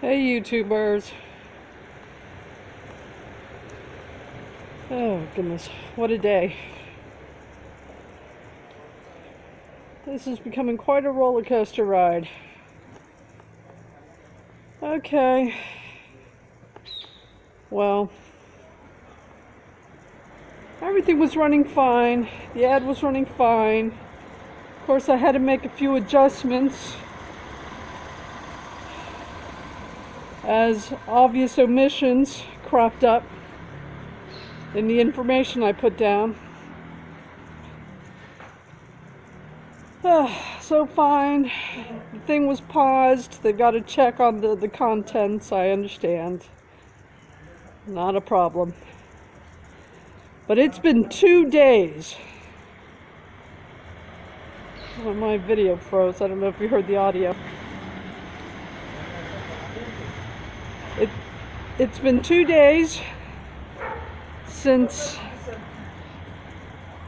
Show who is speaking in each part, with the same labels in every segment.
Speaker 1: Hey YouTubers. Oh goodness, what a day. This is becoming quite a roller coaster ride. Okay. Well, everything was running fine. The ad was running fine. Of course, I had to make a few adjustments as obvious omissions cropped up in the information I put down. So fine. The thing was paused. They've got to check on the contents. I understand. Not a problem. But it's been 2 days. Oh, my video froze. I don't know if you heard the audio. It's been 2 days since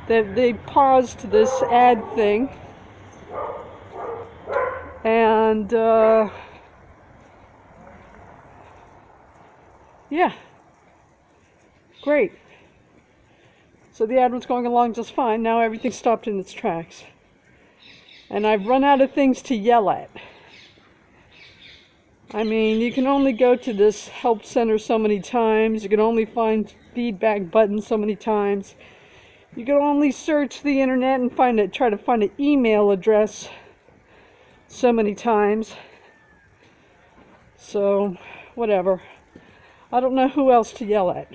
Speaker 1: they paused this ad thing. And yeah, great. So the ad was going along just fine. Now everything stopped in its tracks. And I've run out of things to yell at. I mean, you can only go to this help center so many times. You can only find feedback buttons so many times. You can only search the internet and try to find an email address so many times. So, whatever. I don't know who else to yell at.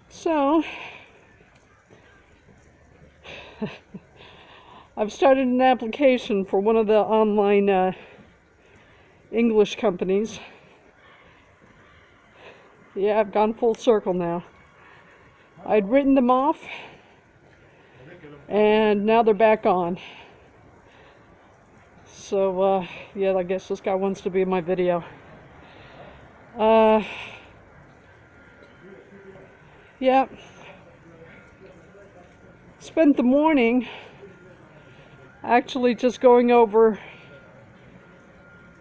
Speaker 1: So, I've started an application for one of the online English companies. Yeah, I've gone full circle now. I'd written them off, and now they're back on. So, yeah, I guess this guy wants to be in my video. Yeah. Spent the morning actually just going over.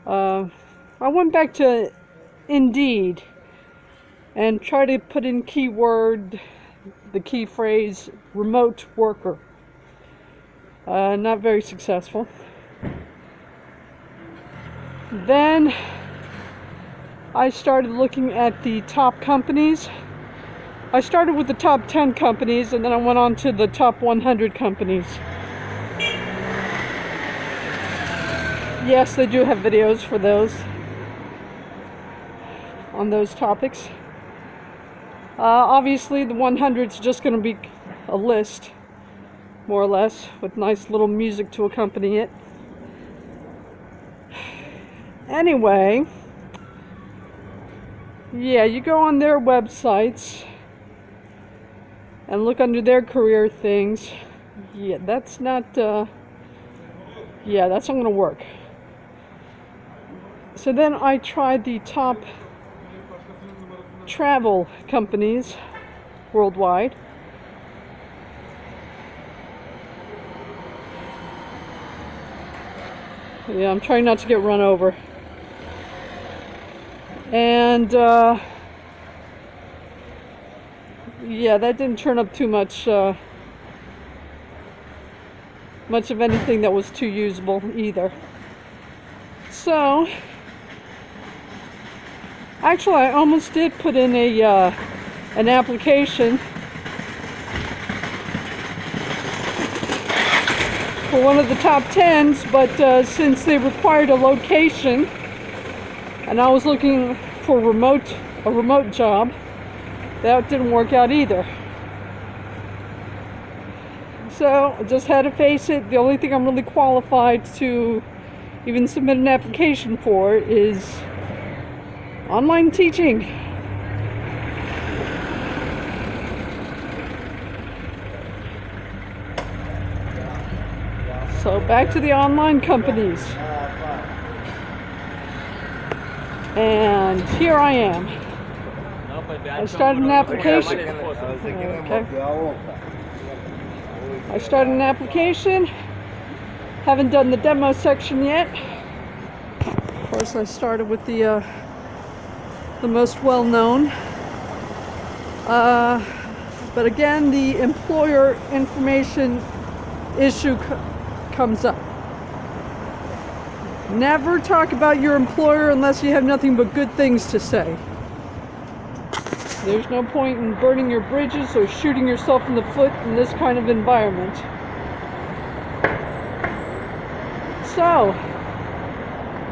Speaker 1: I went back to Indeed and tried to put in the key phrase, remote worker. Not very successful. Then I started looking at the top companies. I started with the top 10 companies, and then I went on to the top 100 companies. Yes, they do have videos for those, on those topics. Obviously, the 100 is just going to be a list, more or less, with nice little music to accompany it. Anyway, yeah, you go on their websites and look under their career things. Yeah, that's not going to work. So then I tried the top travel companies worldwide. Yeah, I'm trying not to get run over. And yeah, that didn't turn up too much of anything that was too usable either. So actually, I almost did put in an application for one of the top 10s, but since they required a location, and I was looking for a remote job, that didn't work out either. So I just had to face it. The only thing I'm really qualified to even submit an application for is online teaching. So back to the online companies. And here I am. I started an application. Okay. I started an application. Haven't done the demo section yet. Of course, I started with the most well-known. But again, the employer information issue comes up. Never talk about your employer unless you have nothing but good things to say. There's no point in burning your bridges or shooting yourself in the foot in this kind of environment. So,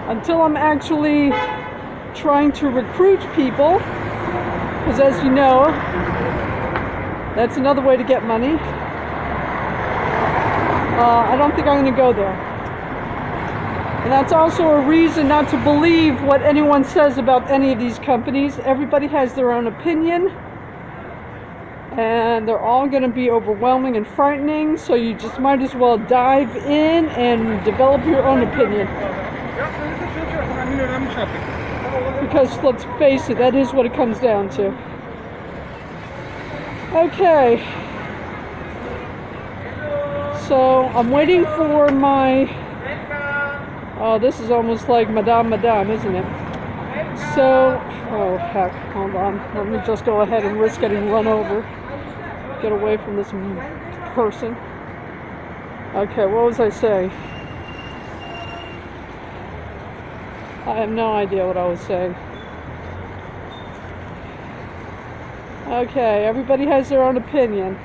Speaker 1: until I'm actually trying to recruit people, because as you know, that's another way to get money, I don't think I'm going to go there. And that's also a reason not to believe what anyone says about any of these companies. Everybody has their own opinion, and they're all going to be overwhelming and frightening, so you just might as well dive in and develop your own opinion. Because let's face it, that is what it comes down to. Okay. So I'm waiting for my... Oh, this is almost like Madame, isn't it? So, oh heck, hold on. Let me just go ahead and risk getting run over. Get away from this person. Okay, what was I saying? I have no idea what I was saying. Okay, everybody has their own opinion.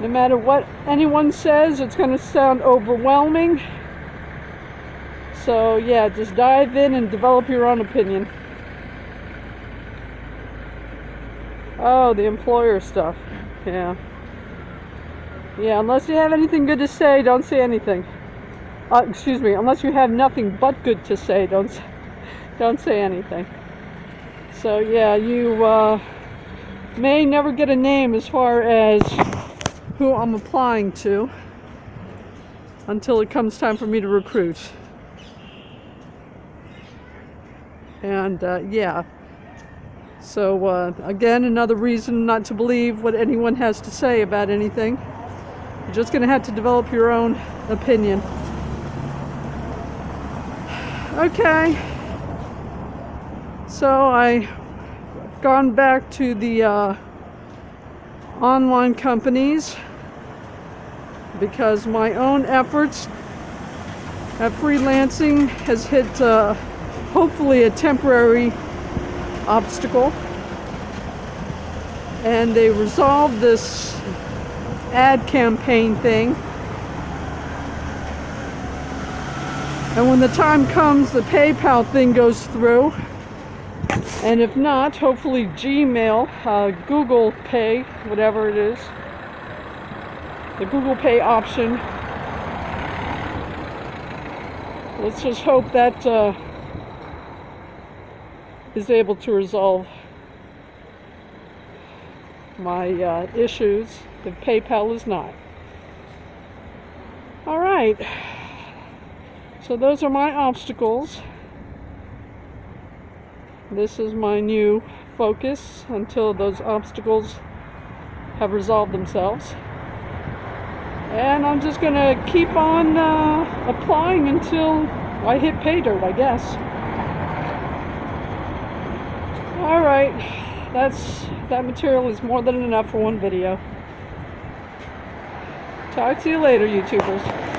Speaker 1: No matter what anyone says, it's going to sound overwhelming. So yeah, just dive in and develop your own opinion. Oh, the employer stuff. Yeah. Yeah, unless you have anything good to say, don't say anything. Excuse me, unless you have nothing but good to say, don't say anything. So yeah, you may never get a name as far as who I'm applying to until it comes time for me to recruit. And yeah, so again, another reason not to believe what anyone has to say about anything. You're just going to have to develop your own opinion. Okay, so I've gone back to the online companies because my own efforts at freelancing has hit hopefully a temporary obstacle, and they resolved this ad campaign thing, and when the time comes, the PayPal thing goes through, and if not, hopefully Gmail, Google Pay, whatever it is, the Google Pay option. Let's just hope that is able to resolve my issues if PayPal is not. All right. So those are my obstacles. This is my new focus until those obstacles have resolved themselves. And I'm just going to keep on applying until I hit pay dirt, I guess. Alright, that material is more than enough for one video. Talk to you later, YouTubers.